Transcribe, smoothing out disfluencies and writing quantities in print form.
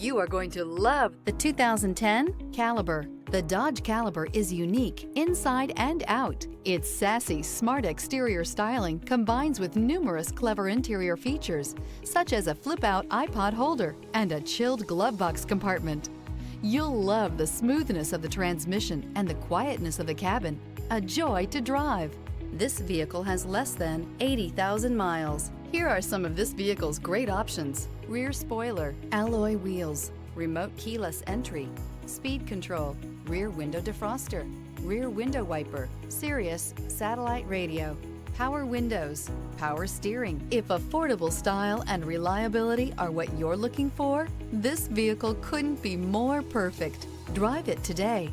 You are going to love the 2010 Caliber. The Dodge Caliber is unique inside and out. Its sassy, smart exterior styling combines with numerous clever interior features, such as a flip-out iPod holder and a chilled glove box compartment. You'll love the smoothness of the transmission and the quietness of the cabin. A joy to drive. This vehicle has less than 80,000 miles. Here are some of this vehicle's great options: rear spoiler, alloy wheels, remote keyless entry, speed control, rear window defroster, rear window wiper, SIRIUS Satellite Radio, power windows, power steering. If affordable style and reliability are what you're looking for, this vehicle couldn't be more perfect. Drive it today.